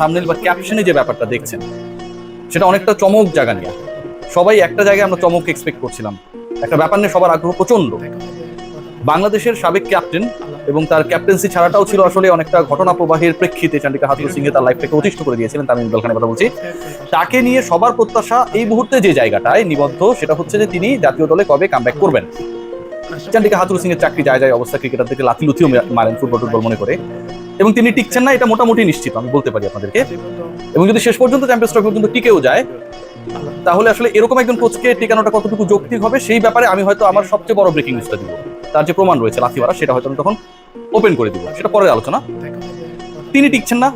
Thumbnail বা ক্যাপশনে যে ব্যাপারটা দেখছেন সেটা অনেকটা চমক জায়গা নিয়ে। সবাই একটা জায়গায় আমরা চমক এক্সপেক্ট করছিলাম, একটা ব্যাপার নিয়ে সবার আগ্রহ প্রচন্ড। বাংলাদেশের সাবেক ক্যাপ্টেন এবং তার ক্যাপ্টেন্সি ছাড়াটাও ছিল আসলে অনেকটা ঘটনা প্রবাহের প্রেক্ষিতে চান্ডিকা হাথুরু সিং তার লাইফটাকে অতিষ্ঠ করে দিয়েছিলেন। তামিম ইকবাল খানের কথা বলছি। তাকে নিয়ে সবার প্রত্যাশা এই মুহূর্তে যে জায়গাটায় নিবদ্ধ সেটা হচ্ছে যে তিনি জাতীয় দলে কবে কামব্যাক করবেন। চান্ডিকা হাথুরু সিং এর চাকরি যায় যায় অবস্থা, ক্রিকেটার থেকে লাথিলুথিও মারেন ফুটবল মনে করে, এবং তিনি টিকছেন না এটা মোটামুটি নিশ্চিত আমি বলতে পারি আপনাদেরকে। এবং যদি শেষ পর্যন্ত চ্যাম্পিয়ন্স ট্রফি পর্যন্ত টিকেও যায় তাহলে আসলে এরকম একজন কোচকে টিকানোটা কতটুকু যৌক্তিক হবে সেই ব্যাপারে আমি হয়তো আমার সবচেয়ে বড় ব্রেকিং নিউজটা দিব। তার যে প্রমাণ রয়েছে লাথি মারা সেটা হয়তো আমি তখন ওপেন করে দিব, সেটা পরের আলোচনা। তিনি টিকছেন না।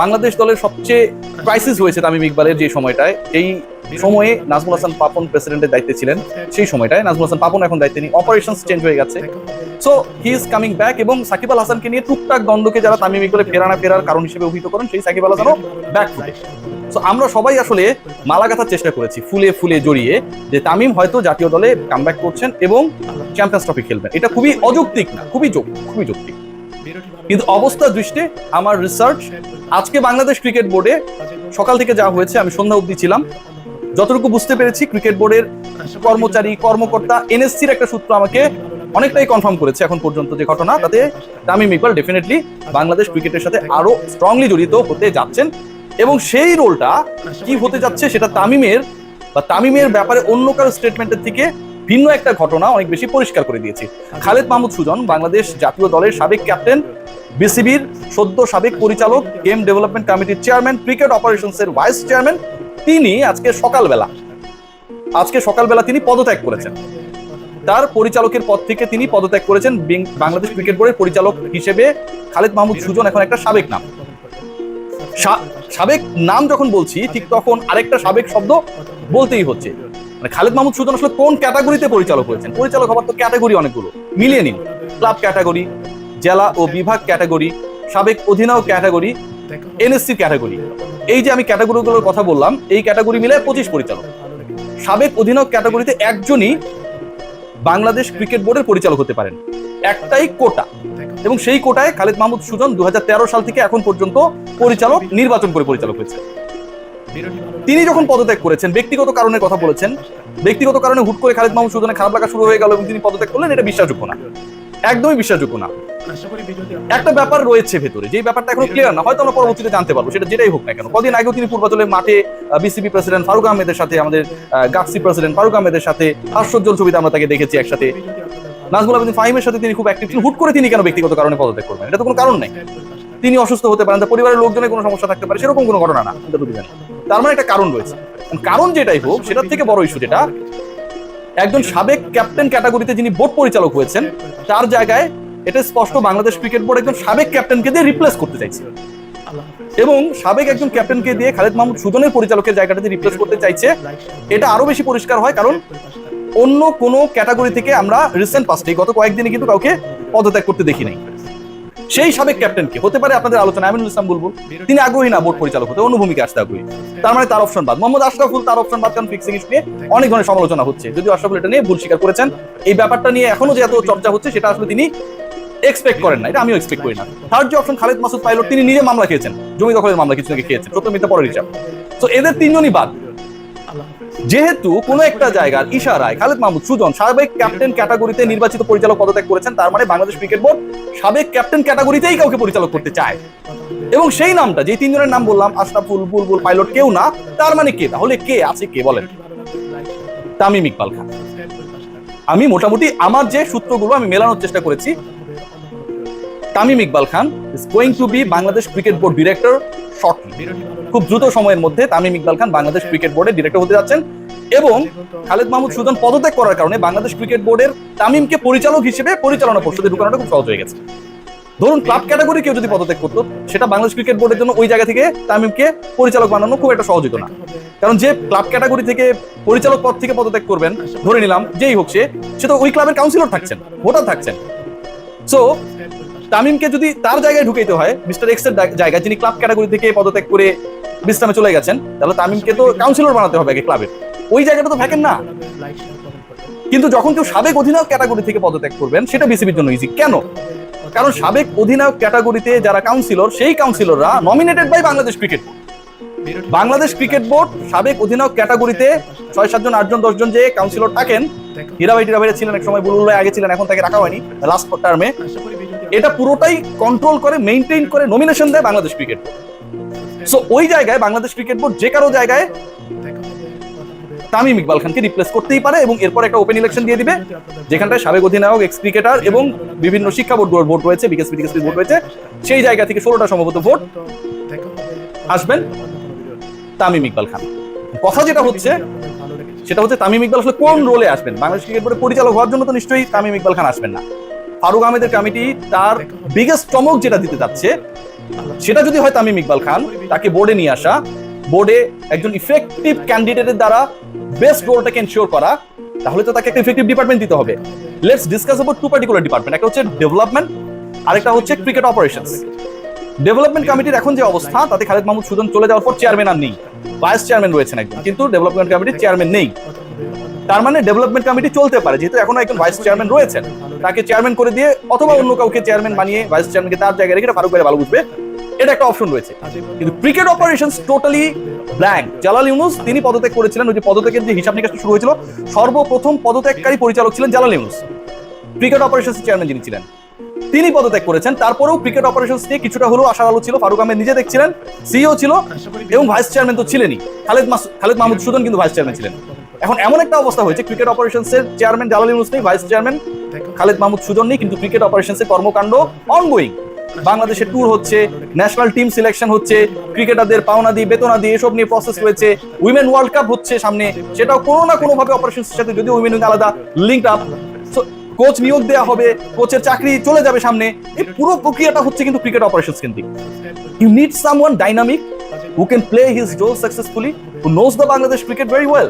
বাংলাদেশ দলের সবচেয়ে ক্রাইসিস হয়েছে তামিম ইকবালের যে সময়টায়, এই সময়ে নাজমুল হাসান পাপন প্রেসিডেন্টের দায়িত্বে ছিলেন। সেই সময়টায় নাজমুল হাসান পাপন এখন দায়িত্বে নেই, অপারেশনস চেঞ্জ হয়ে গেছে। So he is coming back এবং সাকিব আল হাসানকে নিয়ে টুকটাক দ্বন্দ্বকে যারা তামিম ইকবালের ফেরার কারণ হিসেবে অভিহিত করেন সেই সাকিব আল হাসানও ব্যাক ফুটে। সো আমরা সবাই আসলে মালা গাঁথার চেষ্টা করেছি ফুলে ফুলে জড়িয়ে যে তামিম হয়তো জাতীয় দলে কামব্যাক করছেন এবং চ্যাম্পিয়ন্স ট্রফি খেলবেন। এটা খুবই অযৌক্তিক না, খুবই যৌক্তিক। কিন্তু অবস্থা দৃষ্টে আমার রিসার্চ আজকে বাংলাদেশ ক্রিকেট বোর্ডে সকাল থেকে যা হয়েছে, আমি সন্ধ্যা অবধি ছিলাম, যতটুকু বুঝতে পেরেছি ক্রিকেট বোর্ডের কর্মচারী কর্মকর্তা এনএসসির একটা সূত্র আমাকে অনেকটাই কনফার্ম করেছে এখন পর্যন্ত যে ঘটনা, তাতে তামিম ইকবাল ডেফিনেটলি বাংলাদেশ ক্রিকেটের সাথে আরো স্ট্রংলি জড়িত হতে যাচ্ছেন। এবং সেই রোলটা কি হতে যাচ্ছে সেটা তামিমের ব্যাপারে অন্য কারো স্টেটমেন্টের থেকে ভিন্ন একটা ঘটনা অনেক বেশি পরিষ্কার করে দিয়েছে। খালেদ মাহমুদ সুজন, বাংলাদেশ জাতীয় দলের সাবেক ক্যাপ্টেন, বিসিবির সদ্য সাবেক পরিচালক, গেম ডেভেলপমেন্ট কমিটির চেয়ারম্যান, ক্রিকেট অপারেশনসের ভাইস চেয়ারম্যান, তিনি আজকে সকালবেলা তিনি পদত্যাগ করেছেন। তার পরিচালকের পদ থেকে তিনি পদত্যাগ করেছেন। বাংলাদেশ ক্রিকেট বোর্ডের পরিচালক হিসেবে খালেদ মাহমুদ সুজন এখন একটা সাবেক নাম। সাবেক নাম যখন বলছি ঠিক তখন আরেকটা সাবেক শব্দ বলতেই হচ্ছে। মানে খালেদ মাহমুদ সুজন আসলে কোন ক্যাটাগরিতে পরিচালক হয়েছেন? পরিচালক হবার তো ক্যাটাগরি অনেকগুলো, মিলিয়ে নিন। ক্লাব ক্যাটাগরি, জেলা ও বিভাগ ক্যাটাগরি, সাবেক অধিনায়ক ক্যাটাগরি, এনএসসি ক্যাটাগরি। এই যে আমি ক্যাটাগরিগুলোর কথা বললাম, এই ক্যাটাগরি মিলে 25 পরিচালক। সাবেক অধিনায়ক ক্যাটাগরিতে একজনই বাংলাদেশ ক্রিকেট বোর্ডের পরিচালক হতে পারেন, একটাই কোটা, এবং সেই কোটায় খালেদ মাহমুদ সুজন 2013 সাল থেকে এখন পর্যন্ত পরিচালক নির্বাচন করে পরিচালক হয়েছে। তিনি যখন পদত্যাগ করেছেন, ব্যক্তিগত কারণের কথা বলেছেন, ব্যক্তিগত কারণে হুট করে খালেদ মাহমুদ সুজনের খারাপ লাগা শুরু হয়ে গেল এবং তিনি পদত্যাগ করলেন, এটা বিশ্বাসযোগ্য না, একদমই বিশ্বাসযোগ্য না। একটা ব্যাপার রয়েছে ভেতরে, যে ব্যাপারটা এখন ক্লিয়ার না, হয়তো আমরা পরবর্তীতে জানতে পারবো, সেটা যেটাই হোক না কেন। কদিন আগেও তিনি পূর্বাঞ্চলের মাঠে বিসিবি প্রেসিডেন্ট ফারুক আহমেদের সাথে, আমাদের গাকসি প্রেসিডেন্ট ফারুক আহমেদের সাথে হাস্যোজ্জ্বল ছবিতে আমরা তাকে দেখেছি একসাথে। নাজমুল আবেদিন ফাহিমের সাথে তিনি খুব অ্যাক্টিভ ছিলেন। হুট করে তিনি কেন ব্যক্তিগত কারণে পদত্যাগ করবেন? এটা তো কোনো কারণ নেই। তিনি অসুস্থ হতে পারেন, তার পরিবারের লোকজনের কোনো সমস্যা থাকতে পারে, সেরকম কোনো ঘটনা না, তার মানে একটা কারণ রয়েছে। কারণ যেটাই হোক, সেটার থেকে বড় ইস্যু যেটা, একজন সাবেক ক্যাপ্টেন ক্যাটাগরিতে যিনি বোর্ড পরিচালক হয়েছেন, তার জায়গায় এটা স্পষ্ট বাংলাদেশ ক্রিকেট বোর্ড একজন সাবেক ক্যাপ্টেনকে দিয়ে রিপ্লেস করতে চাইছে, এবং সাবেক একজন ক্যাপ্টেনকে দিয়ে খালেদ মাহমুদ সুজনের পরিচালকের জায়গাটাতে রিপ্লেস করতে চাইছে। এটা আরো বেশি পরিষ্কার হয় কারণ অন্য কোনো ক্যাটাগরি থেকে আমরা রিসেন্ট পাস্টে গত কয়েকদিনে কিন্তু কাউকে পদত্যাগ করতে দেখি নাই। সেই সাবেক ক্যাপ্টেনকে হতে পারে আপনাদের আলোচনা আমিনুল ইসলাম বুলবুল, তিনি আগ্রহী না বোর্ড পরিচালক হতে, অন্য ভূমিকা আসতে আগ্রহী। তার মানে তার অপশন বাদ। মোহাম্মদ আশরাফুল, তার অপশন বাদ, কারণ ফিক্সিং ইস্যু নিয়ে অনেক ধরনের সমালোচনা হচ্ছে, যদিও আশরাফুল এটা নিয়ে ভুল স্বীকার করেছেন। এই ব্যাপারটা নিয়ে এখনো যে এত চর্চা হচ্ছে সেটা আসলে তিনি এক্সপেক্ট করেন না, এটা আমিও এক্সপেক্ট করি না। থার্ড যে অপশন খালেদ মাসুদ পাইলট, তিনি নিজে মামলা খেয়েছেন, জমি দখলের মামলা কিছু আগে খেয়েছেন, সত্য মিথ্যা পরের হিসাব। তো এদের তিনজনই বাদ। যেহেতু কোনো একটা জায়গার ইশারায় খালেদ মাহমুদ সুজন সাবেক ক্যাপ্টেন ক্যাটাগরিতে নির্বাচিত পরিচালক পদত্যাগ করেছেন, তার মানে বাংলাদেশ ক্রিকেট বোর্ড সাবেক ক্যাপ্টেন ক্যাটাগরিতেই কাউকে পরিচালক করতে চায়। এবং সেই নামটা, যে তিনজনের নাম বললাম, আশরাফুল, বুলবুল, পাইলট, কেউ না, তার মানে কে? তাহলে কে আছে? কে বলেন? তামিম ইকবাল খান। আমি মোটামুটি আমার যে সূত্রগুলো আমি মেলানোর চেষ্টা করেছি, Tamim Iqbal Khan is going to be Bangladesh cricket board director shortly. খুব দ্রুত সময়ের মধ্যে তামিম ইকবাল খান বাংলাদেশ ক্রিকেট বোর্ডের ডিরেক্টর হতে যাচ্ছেন, এবং খালেদ মাহমুদ সুজন পদত্যাগ করার কারণে বাংলাদেশ ক্রিকেট বোর্ডের তামিমকে পরিচালক হিসেবে পরিচালনা পর্ষদে ঢুকানোটা খুব সহজ হয়ে গেছে। ধরুন ক্লাব ক্যাটাগরি কেউ যদি পদত্যাগ করতো, সেটা বাংলাদেশ ক্রিকেট বোর্ডের জন্য ওই জায়গা থেকে তামিমকে পরিচালক বানানো খুব একটা সহজ হতো না, কারণ যে ক্লাব ক্যাটাগরি থেকে পরিচালক পদ থেকে পদত্যাগ করবেন, ধরে নিলাম যেই হোক সে তো ওই ক্লাবের কাউন্সিলর থাকছেন, ভোটার থাকছেন। সো তামিমকে যদি তার জায়গায় ঢুকাইতে হয়, মিস্টার এক্স এর জায়গায়, যিনি ক্লাব ক্যাটাগরি থেকে পদত্যাগ করে বিশ্রামে চলে গেছেন, তাহলে তামিমকে তো কাউন্সিলর বানাতে হবে আগে ক্লাবের, ওই জায়গাটা তো ভ্যাকেন্ট না। কিন্তু যখন কেউ সাবেক অধিনায়ক ক্যাটাগরি থেকে পদত্যাগ করবেন, সেটা বিসিবির জন্য ইজি। কেন? কারণ সাবেক অধিনায়ক ক্যাটাগরিতে যারা কাউন্সিলর, সেই কাউন্সিলররা nominated by Bangladesh cricket board. Bangladesh cricket board সাবেক অধিনায়ক ক্যাটাগরিতে 6-7 জন 8 জন 10 জন যে কাউন্সিলর থাকেন, হীরাভাই ছিলেন এক সময়, বুলবুল ভাই আগে ছিলেন, এখন তাকে রাখা হয়নি লাস্ট টার্মে, এটা পুরোটাই কন্ট্রোল করে, মেইনটেইন করে, নমিনেশন দেয় বাংলাদেশ ক্রিকেট বোর্ড। সো ওই জায়গায় বাংলাদেশ ক্রিকেট বোর্ড যে কারো জায়গায় তামিম ইকবাল খানকে রিপ্লেস করতেই পারে এবং এরপর একটা ওপেন ইলেকশন দিয়ে দিবে, যেখানটায় সাবেক অধিনায়ক, এক্স ক্রিকেটার এবং বিভিন্ন শিক্ষা বোর্ড ভোট রয়েছে, বিকেএসপি টিকেএসপি ভোট রয়েছে, সেই জায়গা থেকে 16টা সম্ভবত ভোট আসবেন তামিম ইকবাল খান। কথা যেটা হচ্ছে সেটা হচ্ছে তামিম ইকবাল আসলে কোন রোলে আসবেন। বাংলাদেশ ক্রিকেট বোর্ডের পরিচালক হওয়ার জন্য তো নিশ্চয়ই তামিম ইকবাল খান আসবেন না। ফারুক আহমেদের কমিটি তার বিগেস্ট চমক যেটা দিতে যাচ্ছে সেটা যদি হয় তামিম ইকবাল খান, তাকে বোর্ডে নিয়ে আসা, বোর্ডে একজন ইফেক্টিভ ক্যান্ডিডেটের দ্বারা বেস্ট রোলটাকে এনশিওর করা, তাহলে তো তাকে একটা ইফেক্টিভ ডিপার্টমেন্ট দিতে হবে। Let's discuss about to particular department, একটা হচ্ছে ডেভেলপমেন্ট, আরেকটা হচ্ছে ক্রিকেট অপারেশনস। ডেভেলপমেন্ট কমিটির এখন যে অবস্থা, তাতে খালেদ মাহমুদ সুজন চলে যাওয়ার পর চেয়ারম্যান আর নেই, ভাইস চেয়ারম্যান রয়েছেন একজন, কিন্তু ডেভেলপমেন্ট কমিটির চেয়ারম্যান নেই। তার মানে ডেভেলপমেন্ট কমিটি চলতে পারে, যেহেতু এখনো একজন ভাইস চেয়ারম্যান রয়েছেন, তাকে চেয়ারম্যান করে দিয়ে অথবা অন্য কাউকে চেয়ারম্যান বানিয়ে ভাইস চেয়ারম্যানকে তার জায়গায় রেখে ফারুক ভাই ভালো বুঝবে, এটা একটা অপশন রয়েছে। কিন্তু cricket operations totally blank. Jalal Yunus তিনি পদত্যাগ করেছিলেন, ওই যে পদত্যাগের যে হিসাব নিকাশ শুরু হয়েছিল, সর্বপ্রথম পদত্যাগকারী পরিচালক ছিলেন Jalal Yunus, cricket operations chairman যিনি ছিলেন, তিনি পদত্যাগ করেছেন। তারপরেও ক্রিকেট অপারেশনস নিয়ে কিছুটা হলো আশার আলো ছিল, ফারুক আহমেদ নিজে দেখছিলেন, সিইও ছিল এবং ভাইস চেয়ারম্যান তো ছিলেনই, খালেদ মাহমুদ সুজন কিন্তু ভাইস চেয়ারম্যান ছিলেন। এখন এমন একটা অবস্থা হয়েছে, ক্রিকেট অপারেশনসের চেয়ারম্যান জালাল ইউনুস নেই, ভাইস চেয়ারম্যান খালেদ মাহমুদ সুজন নেই, কিন্তু ক্রিকেট অপারেশনসের কর্মকাণ্ড অনগোয়িং। বাংলাদেশের ট্যুর হচ্ছে, ন্যাশনাল টিম সিলেকশন হচ্ছে, ক্রিকেটারদের পাওনাদি বেতনাদি এসব নিয়ে প্রসেস রয়েছে, উইমেন ওয়ার্ল্ড কাপ হচ্ছে সামনে, সেটাও কোনো না কোনো ভাবে অপারেশনসের সাথে, যদিও উইমেন আলাদা লিঙ্কড আপ, কোচ নিয়োগ দেওয়া হবে, কোচের চাকরি চলে যাবে সামনে, এই পুরো প্রক্রিয়াটা হচ্ছে কিন্তু ক্রিকেট অপারেশনস কেন্দ্রিক। You need someone dynamic who can play his role successfully, who knows the Bangladesh cricket very well.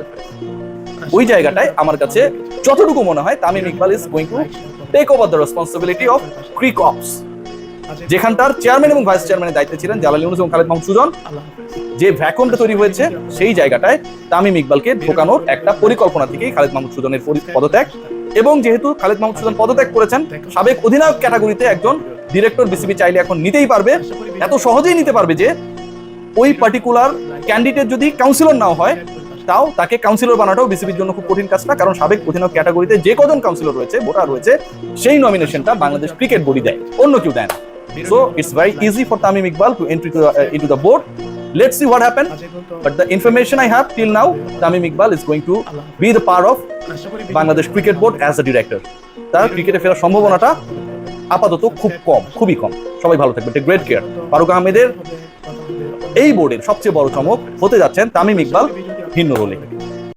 ওই জায়গাটায় আমার কাছে যতটুকু মনে হয় Tamim Iqbal is going to take over the responsibility of cric ops, যেখানটার চেয়ারম্যান এবং ভাইস চেয়ারম্যানের দায়িত্বে ছিলেন জালাল ইউনুস এবং খালেদ মাহমুদ সুজন। যে ভ্যাকুয়ামটা তৈরি হয়েছে সেই জায়গাটায় তামিম ইকবালকে ঢোকানোর একটা পরিকল্পনা থেকেই খালেদ মাহমুদ সুজনের পদত্যাগ, এবং যেহেতু খালেদ মাহমুদ সুজন পদত্যাগ করেছেন, সাবেক অধিনায়ক ক্যাটাগরিতে একজন ডিরেক্টর বিসিবি চাইলে এখন নিতেই পারবে, এত সহজেই নিতে পারবে যে ওই পার্টিকুলার ক্যান্ডিডেট যদি কাউন্সিলর নাও হয়, তাও তাকে কাউন্সিলর বানাটাও বিসিবির জন্য খুব কঠিন কাজটা, কারণ সাবেক অধিনায়ক ক্যাটাগরিতে যে কজন কাউন্সিলর রয়েছে, ভোটার রয়েছে, সেই নমিনেশনটা বাংলাদেশ ক্রিকেট বোর্ডই দেয়, অন্য কেউ দেয় না। So it's very easy for Tamim Iqbal to enter into the board. Let's see what happens. But the information I have till now, Tamim Iqbal is going to be the part of Bangladesh Cricket Board as a director. তার ক্রিকেটে ফেরার সম্ভাবনাটা আপাতত খুব কম, খুবই কম। সবাই ভালো থাকবে, টেক গ্রেট কেয়ার। ফারুক আহমেদের এই বোর্ডের সবচেয়ে বড় চমক হতে যাচ্ছেন তামিম ইকবাল ভিন্ন রোলে।